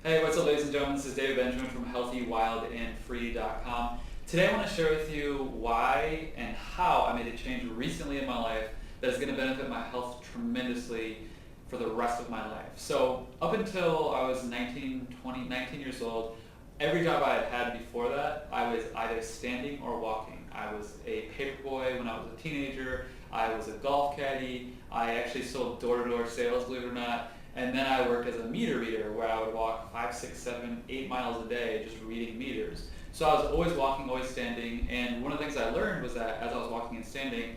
Hey, what's up, ladies and gentlemen? This is David Benjamin from HealthyWildAndFree.com. Today I want to share with you why and how I made a change recently in my life that is going to benefit my health tremendously for the rest of my life. So up until I was 19 years old, every job I had had before that, I was either standing or walking. I was a paperboy when I was a teenager. I was a golf caddy. I actually sold door-to-door sales, believe it or not. And then I worked as a meter reader where I would walk 5, 6, 7, 8 miles a day just reading meters. So I was always walking, always standing, and one of the things I learned was that as I was walking and standing,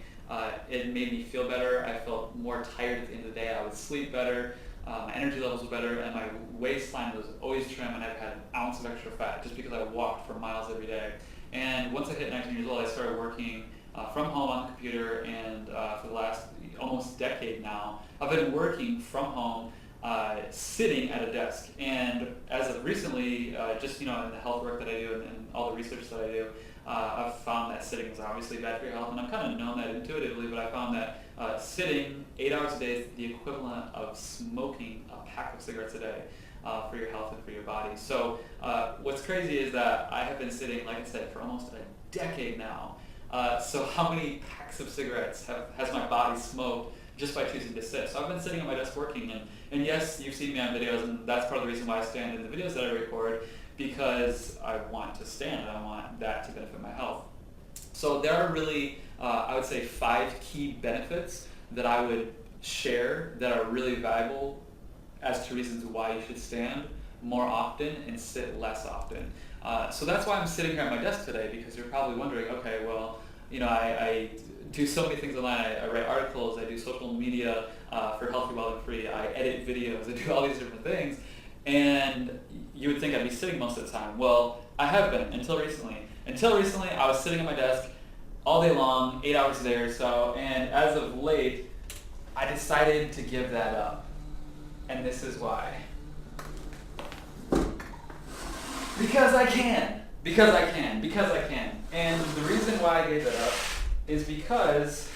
it made me feel better. I felt more tired at the end of the day. I would sleep better, my energy levels were better, and my waistline was always trim, and I had an ounce of extra fat just because I walked for miles every day. And once I hit 19 years old, I started working from home on the computer, and for the last almost decade now, I've been working from home sitting at a desk. And as of recently, just in the health work that I do and all the research that I do, I've found that sitting is obviously bad for your health, and I've kind of known that intuitively, but I found that sitting 8 hours a day is the equivalent of smoking a pack of cigarettes a day for your health and for your body. So what's crazy is that I have been sitting, like I said, for almost a decade now. So how many packs of cigarettes has my body smoked just by choosing to sit? So I've been sitting at my desk working, and yes, you've seen me on videos, and that's part of the reason why I stand in the videos that I record, because I want to stand, and I want that to benefit my health. So there are really, I would say, 5 key benefits that I would share that are really valuable as to reasons why you should stand more often and sit less often. So that's why I'm sitting here at my desk today, because you're probably wondering, okay, well, I do so many things online. I write articles, I do social media for Healthy, Wild, and Free, I edit videos, I do all these different things, and you would think I'd be sitting most of the time. Well, I have been until recently. Until recently, I was sitting at my desk all day long, 8 hours a day or so, and as of late, I decided to give that up. And this is why. Because I can. And the reason why I gave that up is because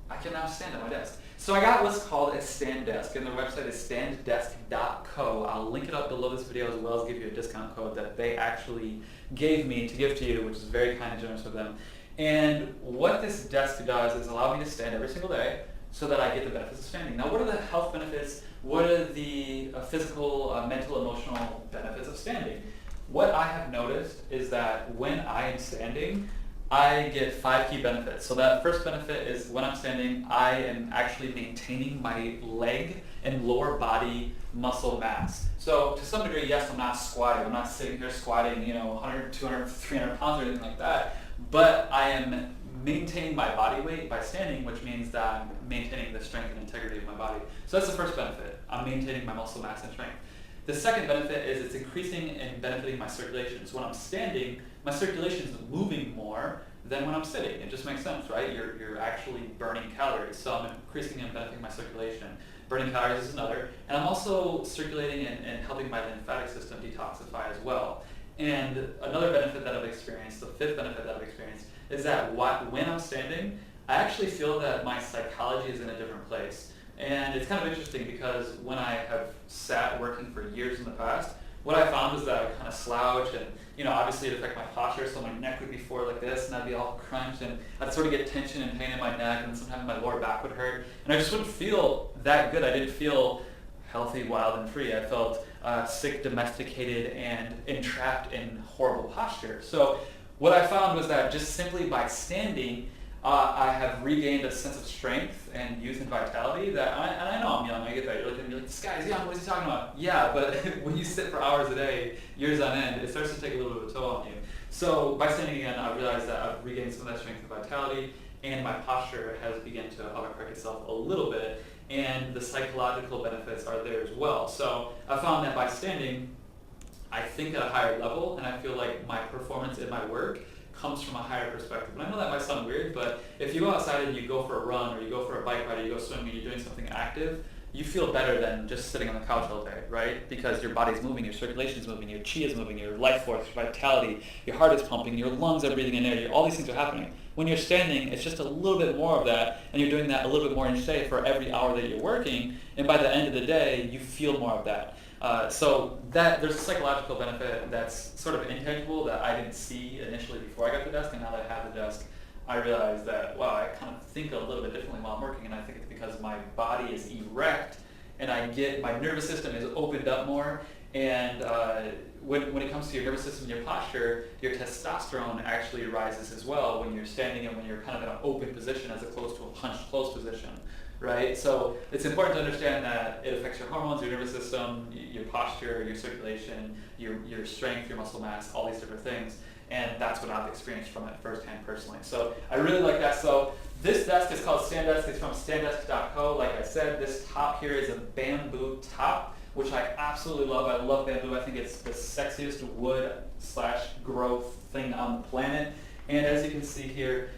I can now stand at my desk. So I got what's called a stand desk, and their website is standdesk.co. I'll link it up below this video, as well as give you a discount code that they actually gave me to give to you, which is very kind and generous of them. And what this desk does is allow me to stand every single day so that I get the benefits of standing. Now, what are the health benefits? What are the physical, mental, emotional benefits of standing? What I have noticed is that when I am standing, I get 5 key benefits. So that first benefit is when I'm standing, I am actually maintaining my leg and lower body muscle mass. So to some degree, yes, I'm not squatting. I'm not sitting here squatting, 100, 200, 300 pounds or anything like that. But I am maintaining my body weight by standing, which means that I'm maintaining the strength and integrity of my body. So that's the first benefit. I'm maintaining my muscle mass and strength. The second benefit is it's increasing and benefiting my circulation. So when I'm standing, my circulation is moving more than when I'm sitting. It just makes sense, right? You're actually burning calories. So I'm increasing and benefiting my circulation. Burning calories is another. And I'm also circulating and helping my lymphatic system detoxify as well. And another benefit that I've experienced, the 5th benefit that I've experienced, is that when I'm standing, I actually feel that my psychology is in a different place. And it's kind of interesting because when I have sat working for years in the past, what I found was that I would kind of slouch, and obviously it affected my posture, so my neck would be forward like this, and I'd be all crunched, and I'd sort of get tension and pain in my neck, and sometimes my lower back would hurt, and I just wouldn't feel that good. I didn't feel healthy, wild, and free. I felt sick, domesticated, and entrapped in horrible posture. So what I found was that just simply by standing, I have regained a sense of strength and youth and vitality and I know I'm young, I get that. You're looking at me like, this guy's young, what is he talking about? Yeah, but when you sit for hours a day, years on end, it starts to take a little bit of a toll on you. So by standing again, I realized that I've regained some of that strength and vitality, and my posture has begun to correct itself a little bit, and the psychological benefits are there as well. So I found that by standing, I think at a higher level, and I feel like my performance in my work comes from a higher perspective. And I know that might sound weird, but if you go outside and you go for a run, or you go for a bike ride, or you go swimming, and you're doing something active, you feel better than just sitting on the couch all day, right? Because your body's moving, your circulation's moving, your chi is moving, your life force, your vitality, your heart is pumping, your lungs are breathing in air, all these things are happening. When you're standing, it's just a little bit more of that, and you're doing that a little bit more each day for every hour that you're working, and by the end of the day, you feel more of that. So that there's a psychological benefit that's sort of intangible that I didn't see initially before I got the desk, and now that I have the desk, I realized that, wow, I kind of think a little bit differently while I'm working, and I think it's because my body is erect and my nervous system is opened up more, and when it comes to your nervous system and your posture, your testosterone actually rises as well when you're standing and when you're kind of in an open position as opposed to a hunched closed position, right? So it's important to understand that it affects your hormones, your nervous system, your posture, your circulation, your strength, your muscle mass, all these different things. And that's what I've experienced from it firsthand personally. So I really like that. So this desk is called StanDesk. It's from standesk.co. Like I said, this top here is a bamboo top, which I absolutely love. I love bamboo. I think it's the sexiest wood / growth thing on the planet. And as you can see here,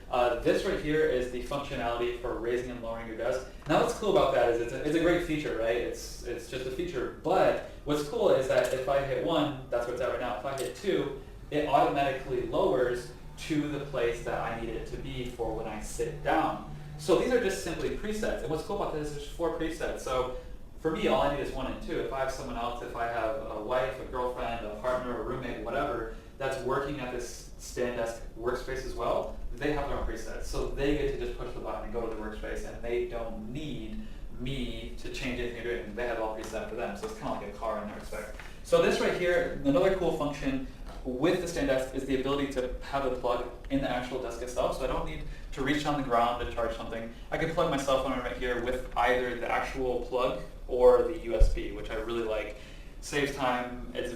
this right here is the functionality for raising and lowering your desk. Now what's cool about that is it's a great feature, right? It's just a feature. But what's cool is that if I hit 1, that's where it's at right now. If I hit 2, it automatically lowers to the place that I need it to be for when I sit down. So these are just simply presets. And what's cool about this is there's 4 presets. So for me, all I need is 1 and 2. If I have someone else, if I have a wife, a girlfriend, a partner, a roommate, whatever, that's working at this StanDesk workspace as well, they have their own presets. So they get to just push the button and go to the workspace, and they don't need me to change anything they're doing. They have all preset for them. So it's kind of like a car in that respect. So this right here, another cool function with the StanDesk is the ability to have the plug in the actual desk itself, so I don't need to reach on the ground to charge something. I can plug my cell phone right here with either the actual plug or the USB, which I really like. Saves time, it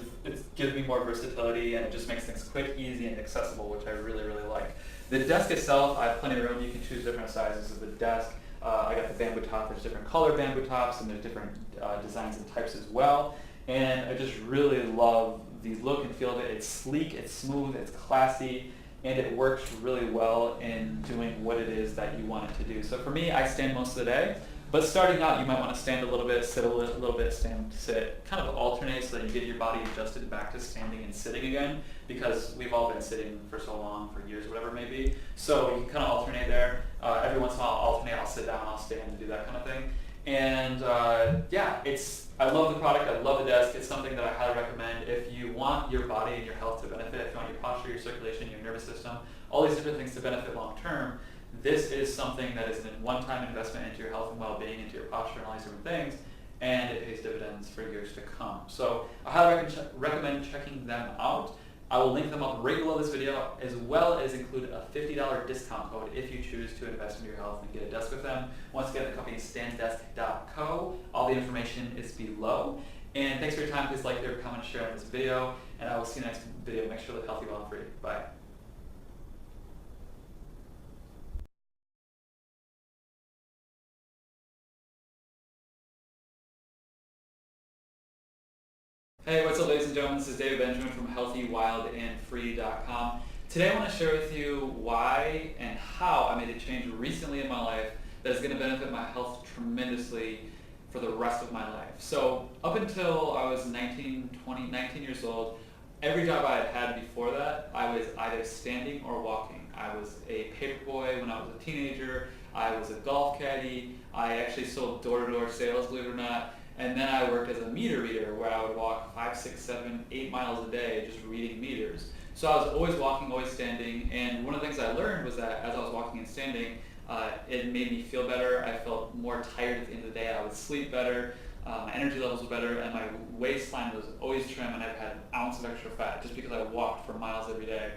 gives me more versatility, and it just makes things quick, easy, and accessible, which I really, really like. The desk itself, I have plenty of room. You can choose different sizes of the desk. I got the bamboo top. There's different color bamboo tops, and there's different designs and types as well. And I just really love the look and feel of it. It's sleek, it's smooth, it's classy, and it works really well in doing what it is that you want it to do. So for me, I stand most of the day, but starting out, you might want to stand a little bit, sit a little bit, stand, sit, kind of alternate so that you get your body adjusted back to standing and sitting again, because we've all been sitting for so long, for years, whatever it may be. So you can kind of alternate there. Every once in a while, I'll alternate, I'll sit down, I'll stand, and do that kind of thing. And yeah, I love the product, I love the desk. It's something that I highly recommend if you want your body and your health to benefit, if you want your posture, your circulation, your nervous system, all these different things to benefit long term. This is something that is a one-time investment into your health and well-being, into your posture and all these different things, and it pays dividends for years to come. So I highly recommend checking them out. I will link them up right below this video, as well as include a $50 discount code if you choose to invest in your health and get a desk with them. Once again, the company is standesk.co. All the information is below. And thanks for your time. Please like, favorite, comment, share on this video, and I will see you next video. Make sure to live healthy, well, and free. Bye. Hey, what's up, ladies and gentlemen? This is David Benjamin from HealthyWildAndFree.com. Today I want to share with you why and how I made a change recently in my life that is going to benefit my health tremendously for the rest of my life. So up until I was 19 years old, every job I had had before that, I was either standing or walking. I was a paperboy when I was a teenager. I was a golf caddy. I actually sold door-to-door sales, believe it or not. And then I worked as a meter reader, where I would walk 5, 6, 7, 8 miles a day just reading meters. So I was always walking, always standing, and one of the things I learned was that as I was walking and standing, it made me feel better. I felt more tired at the end of the day. I would sleep better, my energy levels were better, and my waistline was always trim, and I had an ounce of extra fat just because I walked for miles every day.